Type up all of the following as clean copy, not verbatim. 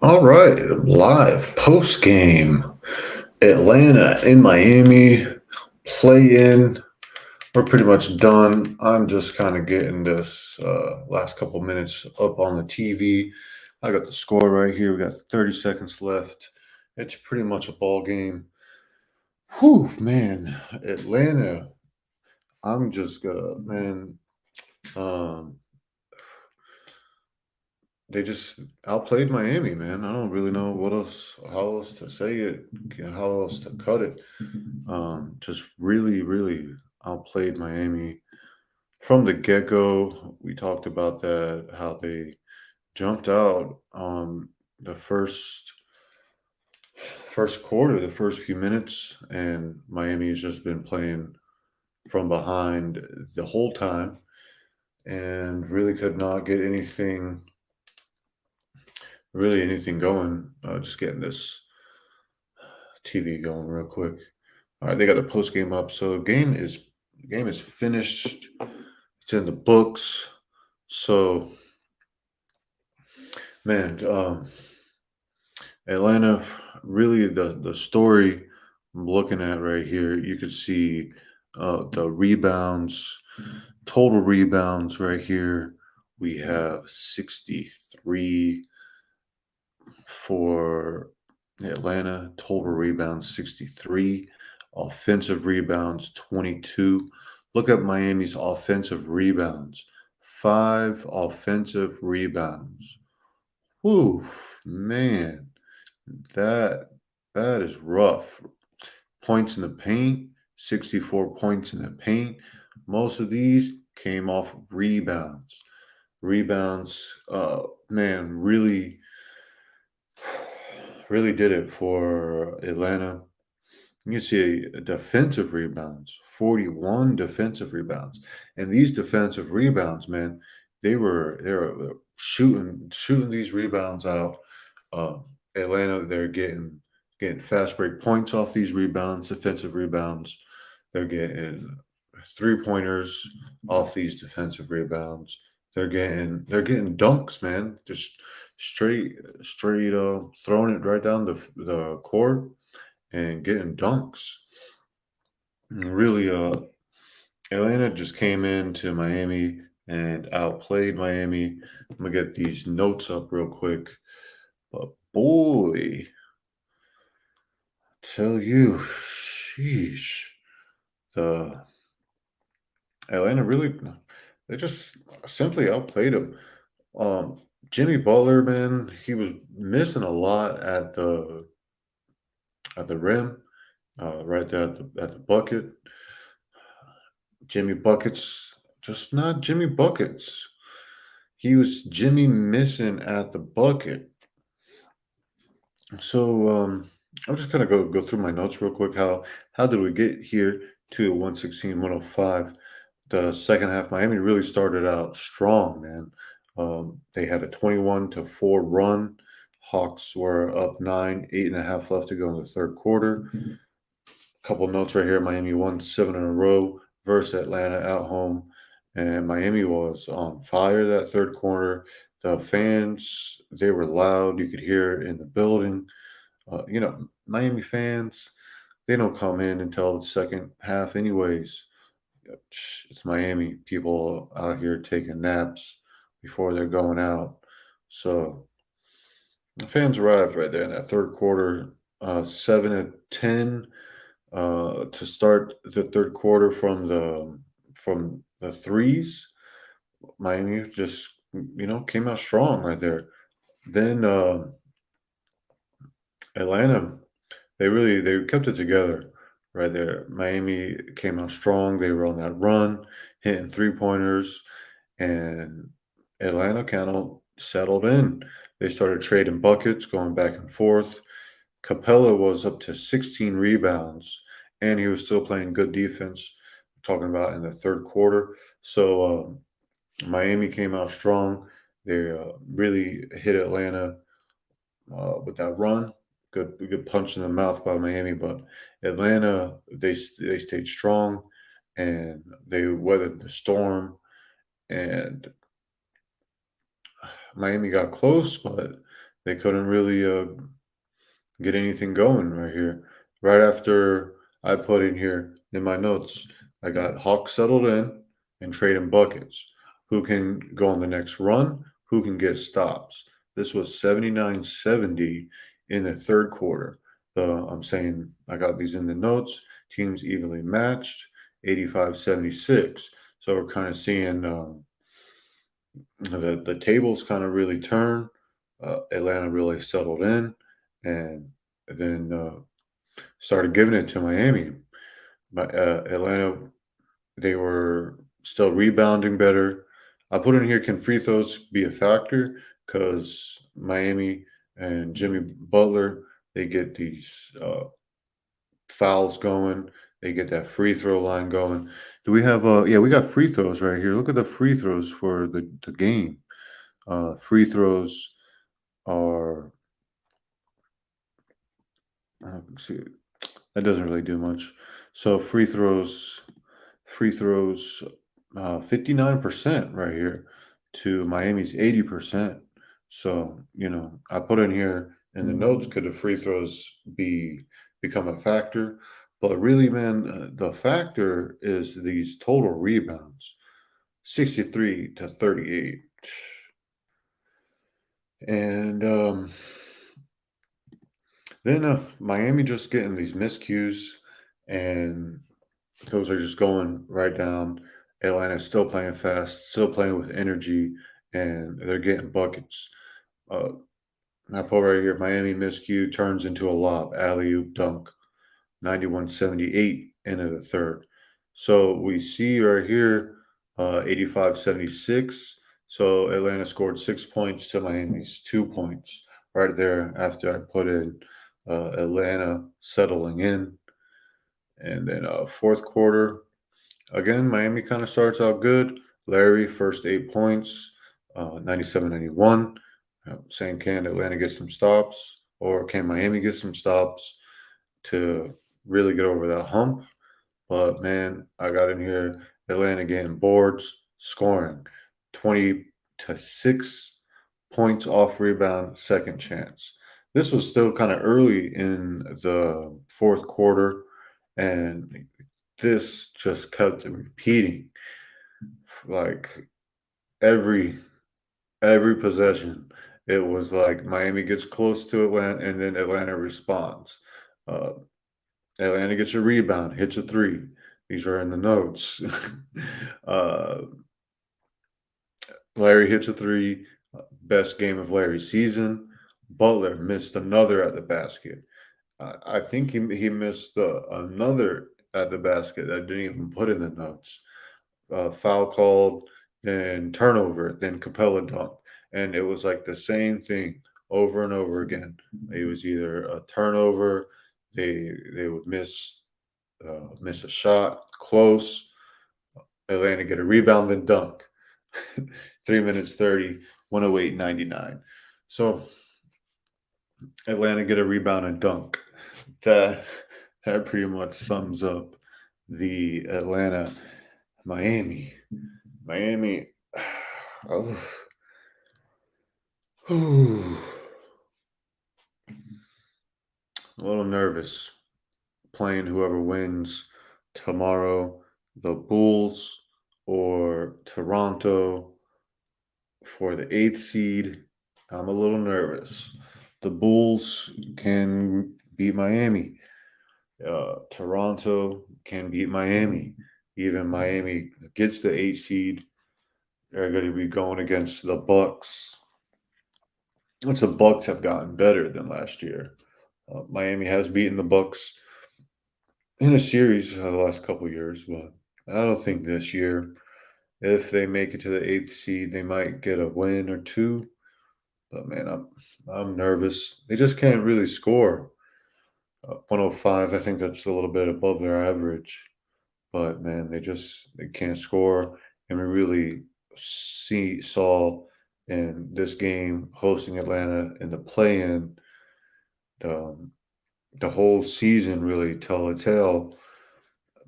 All right, live post game. Atlanta in Miami, play in. We're pretty much done. I'm just kind of getting this last couple minutes up on the TV. I got the score right here. We got 30 seconds left. It's pretty much a ball game. Whew, man. Atlanta, I'm just gonna, man. Um, they just outplayed Miami, man. I don't really know how else to say it, how else to cut it. Just really, really outplayed Miami from the get go. We talked about that, how they jumped out the first quarter, the first few minutes, and Miami's just been playing from behind the whole time and really could not get anything going. Just getting this TV going real quick. All right, they got the post game up. So the game is finished. It's in the books. So man, Atlanta really the story I'm looking at right here. You could see the rebounds, total rebounds right here. We have 63 for Atlanta, total rebounds 63, offensive rebounds 22. Look at Miami's offensive rebounds. 5 offensive rebounds. Whew, man, that that is rough. Points in the paint, 64 points in the paint. Most of these came off rebounds. Rebounds, man, really did it for Atlanta. You see defensive rebounds, 41 defensive rebounds. And these defensive rebounds, man, they were shooting these rebounds out. Uh, Atlanta, they're getting fast break points off these rebounds, defensive rebounds. They're getting three pointers off these defensive rebounds. They're getting dunks, man. Just straight throwing it right down the court and getting dunks. And really, Atlanta just came into Miami and outplayed Miami. I'm gonna get these notes up real quick. But boy, tell you, sheesh, the Atlanta really they just simply outplayed him. Um, Jimmy Butler, man, he was missing a lot at the rim, right there at the bucket. Jimmy buckets, just not Jimmy buckets. He was Jimmy missing at the bucket. So I'm just gonna go through my notes real quick. How did we get here to 116-105? The second half, Miami really started out strong, man. They had a 21-4 run. Hawks were up nine, 8.5 left to go in the third quarter. Couple notes right here. Miami won seven in a row versus Atlanta at home. And Miami was on fire that third quarter. The fans, they were loud. You could hear it in the building. Miami fans, they don't come in until the second half, anyways. It's Miami. People out here taking naps before they're going out. So the fans arrived right there in that third quarter, 7-10 to start the third quarter from the threes. Miami just came out strong right there. Then Atlanta, they kept it together right there. Miami came out strong. They were on that run, hitting three pointers, and Atlanta kind of settled in. They started trading buckets, going back and forth. Capella was up to 16 rebounds, and he was still playing good defense. Talking about in the third quarter, so Miami came out strong. They really hit Atlanta with that run. Good punch in the mouth by Miami, but Atlanta they stayed strong and they weathered the storm. And Miami got close, but they couldn't really get anything going right here. Right after I put in here in my notes, I got Hawks settled in and trading buckets. Who can go on the next run? Who can get stops? This was 79-70 in the third quarter. I'm saying I got these in the notes. Teams evenly matched, 85-76. So we're kind of seeing the tables kind of really turn. Atlanta really settled in, and then started giving it to Miami. Atlanta, they were still rebounding better. I put in here, can free throws be a factor? Because Miami and Jimmy Butler, they get these fouls going. They get that free throw line going. Do we have yeah, we got free throws right here. Look at the free throws for the game. Free throws are let's see, that doesn't really do much. So free throws, 59% right here to Miami's 80%. So, I put in here in the notes, could the free throws become a factor? But really, man, the factor is these total rebounds, 63-38. And then Miami just getting these miscues, and those are just going right down. Atlanta's still playing fast, still playing with energy, and they're getting buckets. Uh, I put right here, Miami miscue turns into a lob, alley oop dunk, 91-78 into the third. So we see right here, 85-76. So Atlanta scored 6 points to Miami's 2 points right there after I put in Atlanta settling in. And then fourth quarter, again, Miami kind of starts out good. Larry, first 8 points, 97-91. Saying, can Atlanta get some stops or can Miami get some stops to really get over that hump? But man, I got in here, Atlanta getting boards, scoring 20-6 points off rebound, second chance. This was still kind of early in the fourth quarter, and this just kept repeating. Like every every possession, it was like Miami gets close to Atlanta, and then Atlanta responds. Uh, Atlanta gets a rebound, hits a three. These are in the notes. uh, Larry hits a three. Best game of Larry's season. Butler missed another at the basket. I think he missed another at the basket that I didn't even put in the notes. Foul called, then turnover, then Capella dunk, and it was like the same thing over and over again. It was either a turnover, they would miss a shot close. Atlanta get a rebound, then dunk. 3 minutes 30, 108-99. So Atlanta get a rebound and dunk. That that pretty much sums up the Atlanta Miami. Miami. Oh, a little nervous playing whoever wins tomorrow, the Bulls or Toronto for the eighth seed. I'm a little nervous. The Bulls can beat Miami. Toronto can beat Miami. Even Miami gets the eighth seed. They're going to be going against the Bucks, which the Bucks have gotten better than last year. Miami has beaten the Bucks in a series the last couple of years, but I don't think this year. If they make it to the eighth seed, they might get a win or two. But man, I'm nervous. They just can't really score. 105, I think that's a little bit above their average. But man, they can't score, and we really saw in this game hosting Atlanta in the play-in. Um, the whole season really tell a tale.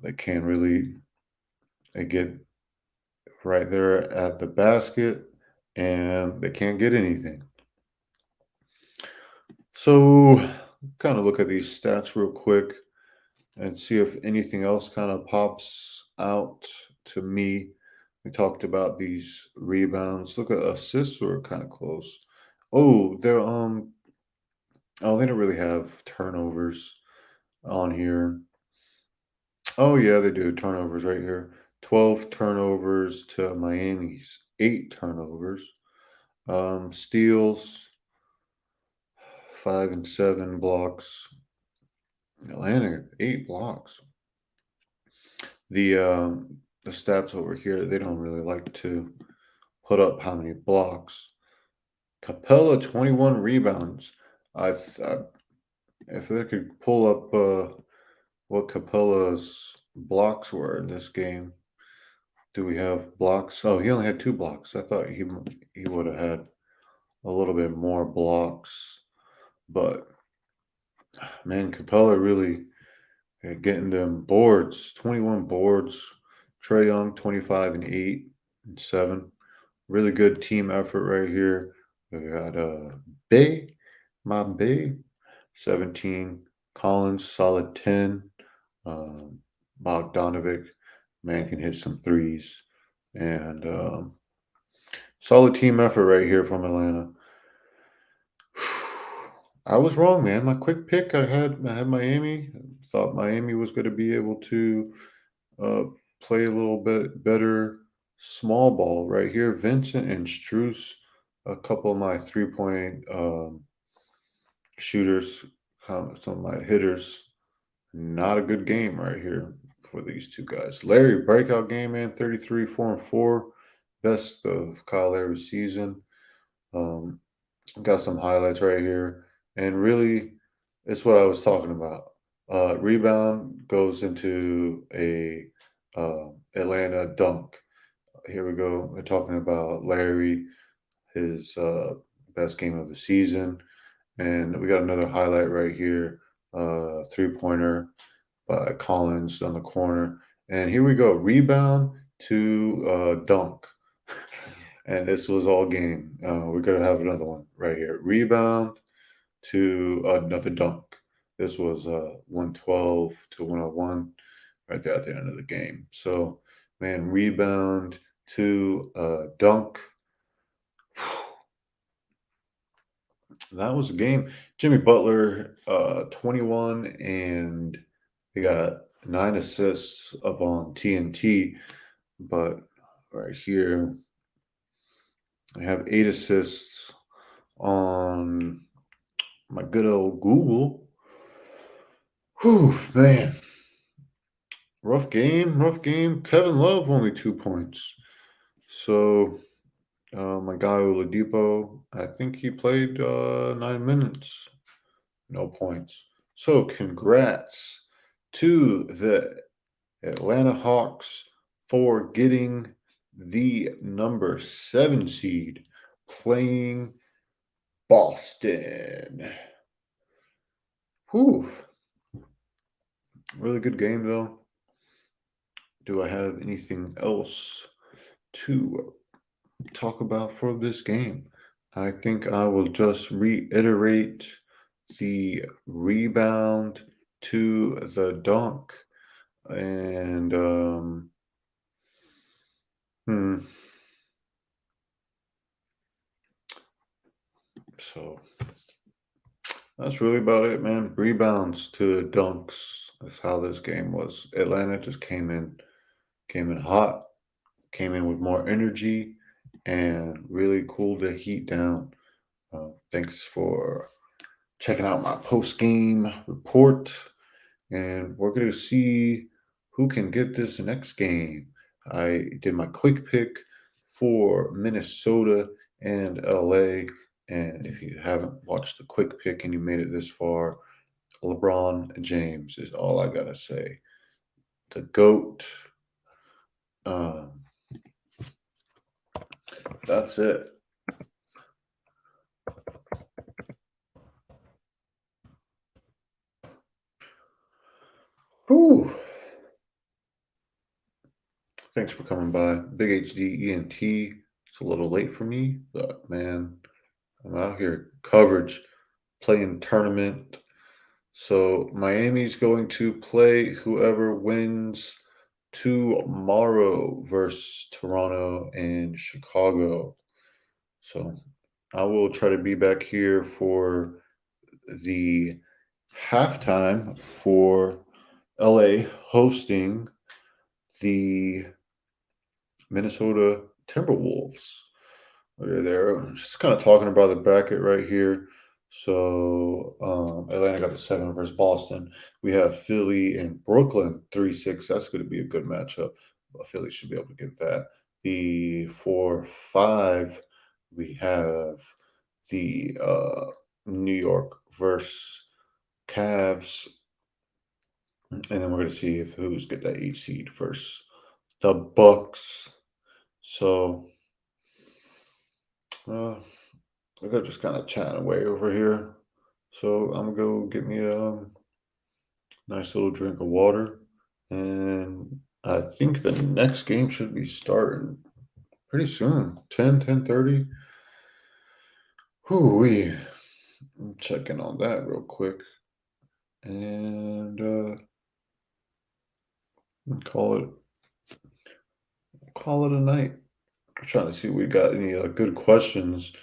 They can't really they get right there at the basket and they can't get anything. So, kind of look at these stats real quick and see if anything else kind of pops out to me. We talked about these rebounds. Look at assists were kind of close. Oh, they don't really have turnovers on here. Oh yeah, they do turnovers right here. 12 turnovers to Miami's 8 turnovers. Steals 5 and 7 blocks. Atlanta 8 blocks. The stats over here, they don't really like to put up how many blocks. Capella 21 rebounds. I if they could pull up what Capella's blocks were in this game. Do we have blocks? Oh, he only had 2 blocks. I thought he would have had a little bit more blocks, but man, Capella really getting them boards. 21 boards. Trey Young 25 and 8 and 7. Really good team effort right here. We got Bay, my Bay, 17. Collins, solid 10. Um, Bogdanovic, man, can hit some threes. And solid team effort right here from Atlanta. I was wrong, man. My quick pick, I had Miami. Thought Miami was going to be able to uh, play a little bit better small ball right here. Vincent and Struess, a couple of my 3-point shooters, some of my hitters. Not a good game right here for these two guys. Larry, breakout game, man, 33, 4 and 4. Best of Kyle Larry's season. Um, got some highlights right here. And really, it's what I was talking about. Rebound goes into a Atlanta dunk. Here we go. We're talking about Larry, his best game of the season. And we got another highlight right here. 3-pointer by Collins on the corner. And here we go. Rebound to dunk. And this was all game. We're going to have another one right here. Rebound to another dunk. This was 112 to 101 right there at the end of the game. So, man, rebound to dunk. That was a game. Jimmy Butler, 21, and he got 9 assists up on TNT. But right here, I have 8 assists on my good old Google. Whew, man. Rough game, rough game. Kevin Love only 2 points. So my guy Oladipo, I think he played 9 minutes. No points. So congrats to the Atlanta Hawks for getting the number 7 seed playing Boston. Whew. Really good game though. Do I have anything else to talk about for this game? I think I will just reiterate the rebound to the dunk. And hmm, so that's really about it, man. Rebounds to the dunks. That's how this game was. Atlanta just came in hot, came in with more energy, and really cooled the heat down. Thanks for checking out my post game report, and we're going to see who can get this next game. I did my quick pick for Minnesota and LA. And if you haven't watched the quick pick and you made it this far, LeBron James is all I got to say. The GOAT. Um, that's it. Whew. Thanks for coming by. Big HD ENT. It's a little late for me, but man, I'm out here. Coverage. playing tournament. So Miami's going to play whoever wins tomorrow versus Toronto and Chicago. So I will try to be back here for the halftime for LA hosting the Minnesota Timberwolves. Okay, there. Just kind of talking about the bracket right here. So Atlanta got the 7 versus Boston. We have Philly and Brooklyn 3-6. That's going to be a good matchup. Philly should be able to get that. The 4-5, we have the New York versus Cavs, and then we're going to see if who's get that 8 seed first. The Bucks. So uh, they're just kind of chatting away over here. So I'm gonna go get me a nice little drink of water, and I think the next game should be starting pretty soon. 10:30. Whoo-wee. I'm checking on that real quick, and call it call it a night. I'm trying to see if we got any good questions,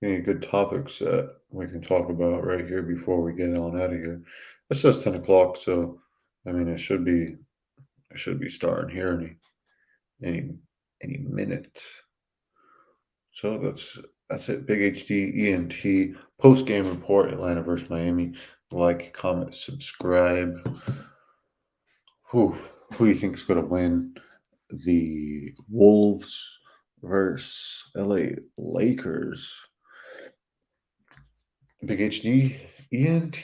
any good topics that we can talk about right here before we get on out of here. It says 10 o'clock, so I mean it should be starting here any any minute. So that's it. Big HD ENT post game report. Atlanta versus Miami. Like, comment, subscribe. Who do you think is going to win? The Wolves versus LA Lakers. Big HD ENT.